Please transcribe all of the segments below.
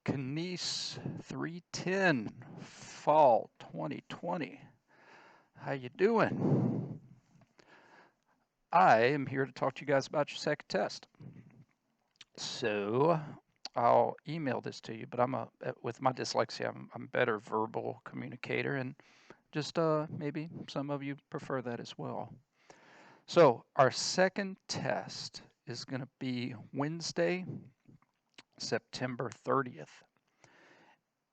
KNES 310, fall 2020. How you doing? I am here to talk to you guys about your second test. So I'll email this to you, but with my dyslexia, I'm a better verbal communicator, and just maybe some of you prefer that as well. So our second test is going to be Wednesday, September 30th.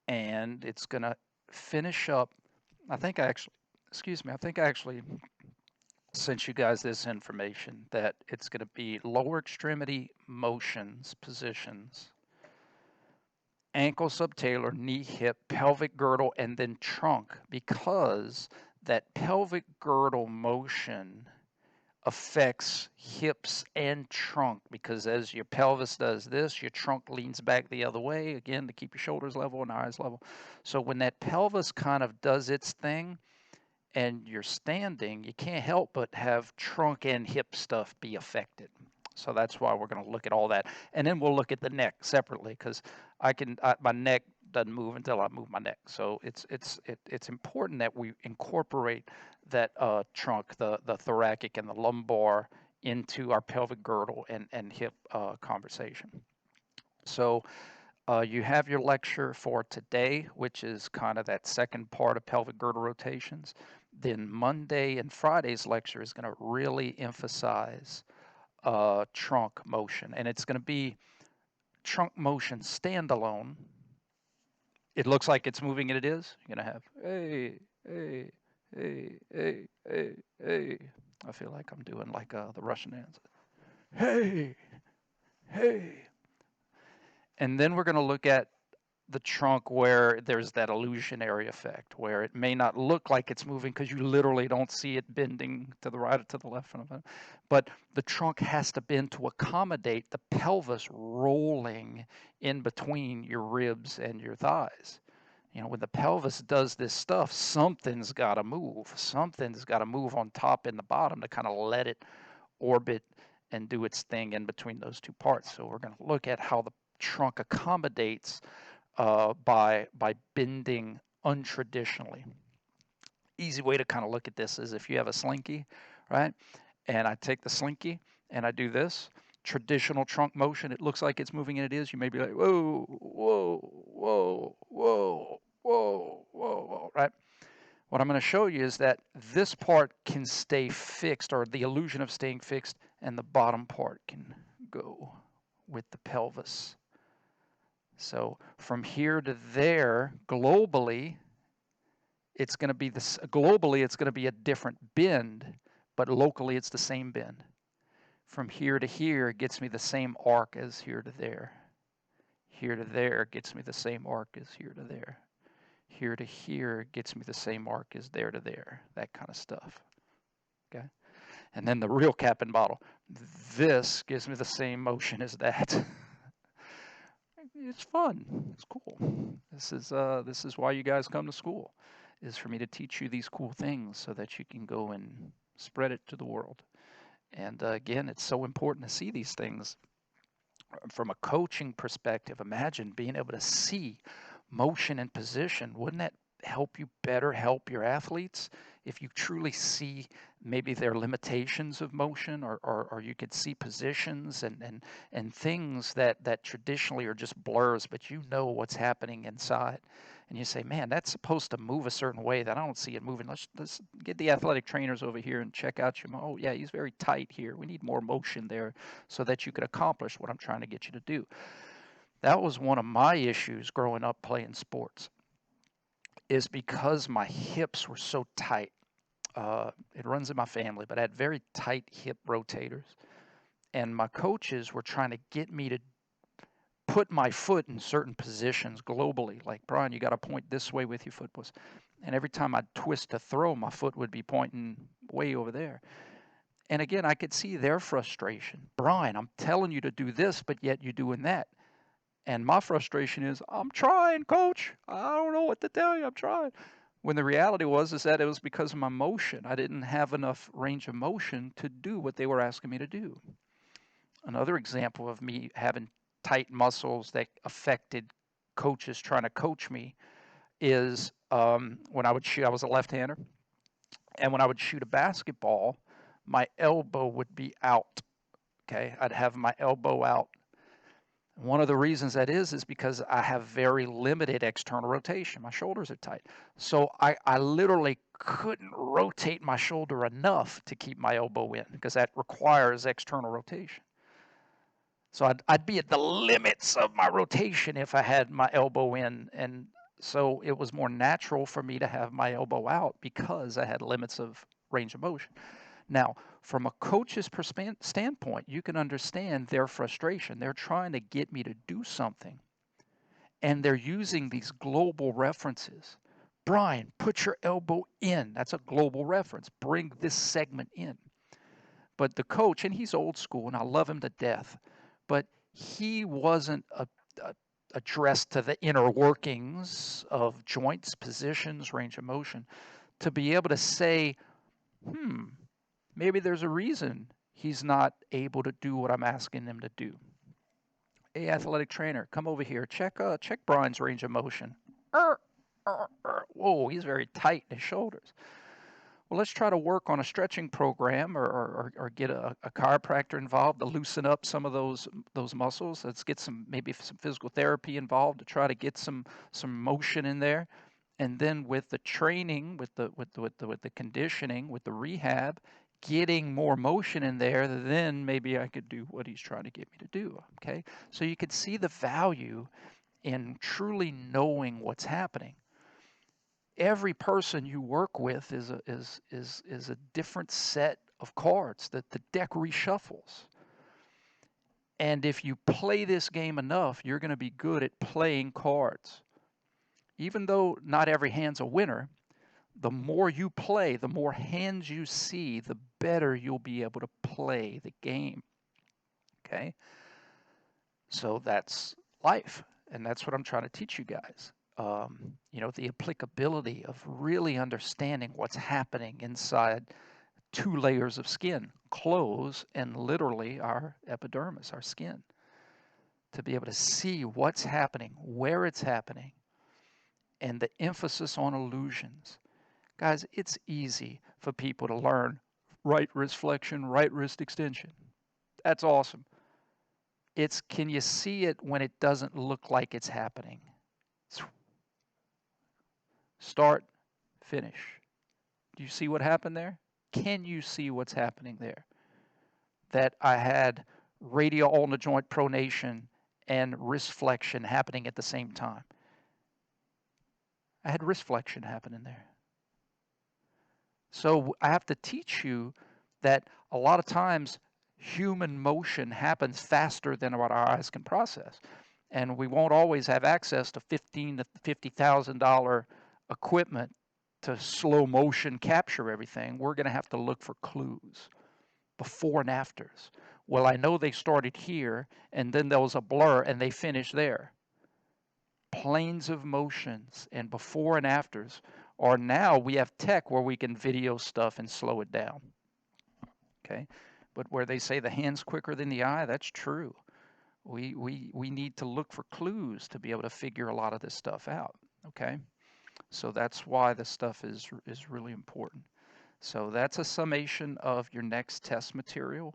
And it's going to finish up. I think I actually sent you guys this information that it's going to be lower extremity motions, positions, ankle subtalar, knee, hip, pelvic girdle, and then trunk, because that pelvic girdle motion affects hips and trunk, because as your pelvis does this, your trunk leans back the other way, again, to keep your shoulders level and eyes level. So when that pelvis kind of does its thing and you're standing, you can't help but have trunk and hip stuff be affected. So that's why we're going to look at all that. And then we'll look at the neck separately, because my neck doesn't move until I move my neck. So it's important that we incorporate that trunk, the thoracic and the lumbar, into our pelvic girdle and hip conversation. So you have your lecture for today, which is kind of that second part of pelvic girdle rotations. Then Monday and Friday's lecture is going to really emphasize trunk motion, and it's going to be trunk motion standalone. It looks like it's moving, and it is. You're going to have hey, hey, hey, hey, hey, hey. I feel like I'm doing like the Russian answer. Hey, hey. And then we're going to look at the trunk where there's that illusionary effect, where it may not look like it's moving because you literally don't see it bending to the right or to the left. But the trunk has to bend to accommodate the pelvis rolling in between your ribs and your thighs. You know, when the pelvis does this stuff, something's got to move. Something's got to move on top and the bottom to kind of let it orbit and do its thing in between those two parts. So we're going to look at how the trunk accommodates by bending untraditionally. Easy way to kind of look at this is if you have a slinky, right? And I take the slinky and I do this traditional trunk motion. It looks like it's moving, and it is. You may be like, whoa, whoa, whoa, whoa, whoa, whoa, whoa, right? What I'm going to show you is that this part can stay fixed, or the illusion of staying fixed, and the bottom part can go with the pelvis. So from here to there, globally, it's going to be a different bend, but locally it's the same bend. From here to here, it gets me the same arc as here to there. Here to there gets me the same arc as here to there. Here to here gets me the same arc as there to there. That kind of stuff. Okay. And then the real cap and bottle. This gives me the same motion as that. It's fun. It's cool. This is why you guys come to school, is for me to teach you these cool things so that you can go and spread it to the world. And again, it's so important to see these things from a coaching perspective. Imagine being able to see motion and position. Wouldn't that help you better help your athletes if you truly see maybe their limitations of motion, or you could see positions and things that traditionally are just blurs, but you know what's happening inside, and you say, man, that's supposed to move a certain way that I don't see it moving. Let's get the athletic trainers over here and check out your, oh yeah, he's very tight here, we need more motion there so that you could accomplish what I'm trying to get you to do. That was one of my issues growing up playing sports, is because my hips were so tight. It runs in my family, but I had very tight hip rotators. And my coaches were trying to get me to put my foot in certain positions globally. Like, Brian, you got to point this way with your foot. And every time I'd twist to throw, my foot would be pointing way over there. And again, I could see their frustration. Brian, I'm telling you to do this, but yet you're doing that. And my frustration is, I'm trying, coach. I don't know what to tell you. I'm trying. When the reality was that it was because of my motion. I didn't have enough range of motion to do what they were asking me to do. Another example of me having tight muscles that affected coaches trying to coach me is when I would shoot, I was a left-hander, and when I would shoot a basketball, my elbow would be out. Okay, I'd have my elbow out. One of the reasons that is because I have very limited external rotation. My shoulders are tight. So I literally couldn't rotate my shoulder enough to keep my elbow in because that requires external rotation. So I'd be at the limits of my rotation if I had my elbow in. And so it was more natural for me to have my elbow out because I had limits of range of motion. Now, from a coach's standpoint, you can understand their frustration. They're trying to get me to do something, and they're using these global references. Brian, put your elbow in. That's a global reference. Bring this segment in. But the coach, and he's old school, and I love him to death, but he wasn't addressed to the inner workings of joints, positions, range of motion, to be able to say, maybe there's a reason he's not able to do what I'm asking him to do. Hey, athletic trainer, come over here. Check Brian's range of motion. Whoa, he's very tight in his shoulders. Well, let's try to work on a stretching program or get a chiropractor involved to loosen up some of those muscles. Let's get maybe some physical therapy involved to try to get some motion in there. And then with the training, with the conditioning, with the rehab, getting more motion in there, then maybe I could do what he's trying to get me to do. Okay, so you could see the value in truly knowing what's happening. Every person you work with is a different set of cards that the deck reshuffles. And if you play this game enough, you're going to be good at playing cards. Even though not every hand's a winner, the more you play, the more hands you see, the better you'll be able to play the game. Okay? So that's life, and that's what I'm trying to teach you guys. The applicability of really understanding what's happening inside 2 layers of skin, clothes, and literally our epidermis, our skin, to be able to see what's happening, where it's happening, and the emphasis on illusions. Guys, it's easy for people to learn right wrist flexion, right wrist extension. That's awesome. It's, can you see it when it doesn't look like it's happening? Start, finish. Do you see what happened there? Can you see what's happening there? That I had radial ulnar joint pronation and wrist flexion happening at the same time. I had wrist flexion happening there. So I have to teach you that a lot of times human motion happens faster than what our eyes can process. And we won't always have access to $15,000 to $50,000 equipment to slow motion capture everything. We're going to have to look for clues, before and afters. Well, I know they started here, and then there was a blur, and they finished there. Planes of motions and before and afters. Or now we have tech where we can video stuff and slow it down. Okay, but where they say the hand's quicker than the eye, that's true. We need to look for clues to be able to figure a lot of this stuff out. Okay, so that's why this stuff is really important. So that's a summation of your next test material,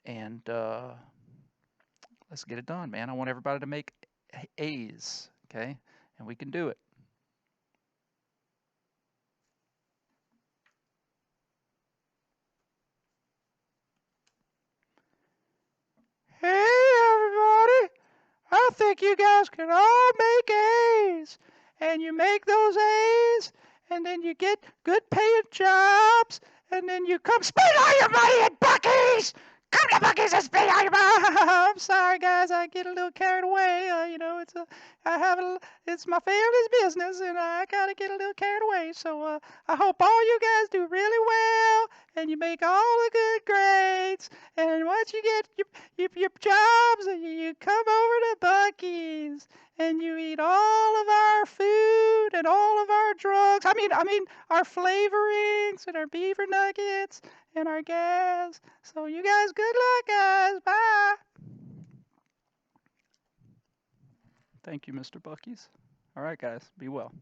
and let's get it done, man. I want everybody to make A's. Okay, and we can do it. Hey, everybody. I think you guys can all make A's. And you make those A's, and then you get good paying jobs, and then you come spend all your money at Buc-ee's. Come to Buc-ee's and spend all your money. I'm sorry, guys. I get a little carried away. It's my family's business, and I gotta get a little carried away. So I hope all you guys do really well, and you make all the good grades. And once you get your jobs, and you come over to Buc-ee's, and you eat all of our food and all of our drugs. I mean our flavorings and our beaver nuggets and our gas. So you guys, good luck, guys. Bye. Thank you, Mr. Buckies. All right, guys, be well.